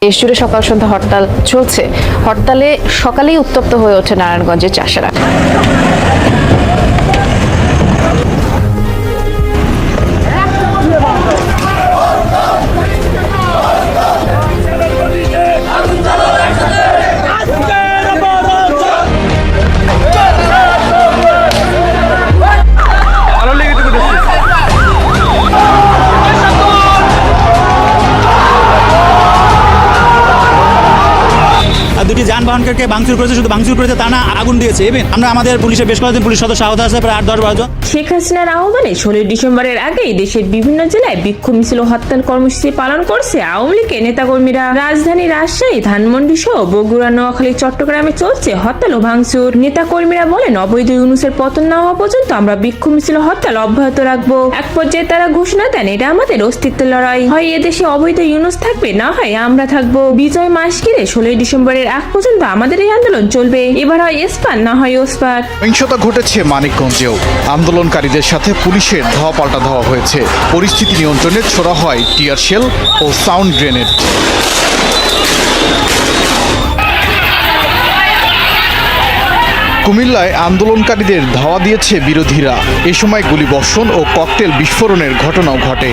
দেশজুড়ে সকাল সন্ধ্যা হরতাল চলছে। হরতালে সকালেই উত্তপ্ত হয়ে ওঠে নারায়ণগঞ্জের চাষারা। দুটি যানবাহনকে ভাঙচুর করেছে, শুধু ভাঙচুর করেছে তা না, আগুন দিয়েছে। আমরা আমাদের পুলিশের বেশ কয়েকজন পুলিশ সদস্য আহত আছে, প্রায় 8-10-12 জন। শেখ হাসিনার আহ্বানে 16 ডিসেম্বরের আগেই দেশের বিভিন্ন জেলায় বিক্ষোভ মিছিল ও হরতাল কর্মসূচি পালন করছে আওয়ামী লীগের নেতাকর্মীরা। রাজধানী রাজশাহী, ধানমন্ডি সহ বগুড়া, নোয়াখালী, চট্টগ্রামে চলছে হরতাল ও ভাঙচুর। নেতাকর্মীরা বলেন, অবৈধ ইউনূসের পতন না হওয়া পর্যন্ত আমরা বিক্ষোভ মিছিল ও হরতাল অব্যাহত রাখবো। এক পর্যায়ে তারা ঘোষণা দেন, এটা আমাদের অস্তিত্বের লড়াই, হয় এদেশে অবৈধ ইউনূস থাকবে, না হয় আমরা থাকবো। বিজয় মাস ঘিরে 16 ডিসেম্বরের আগ পর্যন্ত আমাদের এই আন্দোলন চলবে। এবার হয় এসপার, না হয় ওসপার। সহিংসতা ঘটেছে মানিকগঞ্জেও। আন্দোলনকারীদের সাথে পুলিশের ধাওয়া পাল্টা ধাওয়া হয়েছে। পরিস্থিতি নিয়ন্ত্রণে ছোড়া হয় টিয়ার শেল ও সাউন্ড গ্রেনেড। কুমিল্লায় আন্দোলনকারীদের ধাওয়া দিয়েছে বিরোধীরা। এ সময় গুলিবর্ষণ ও ককটেল বিস্ফোরণের ঘটনাও ঘটে।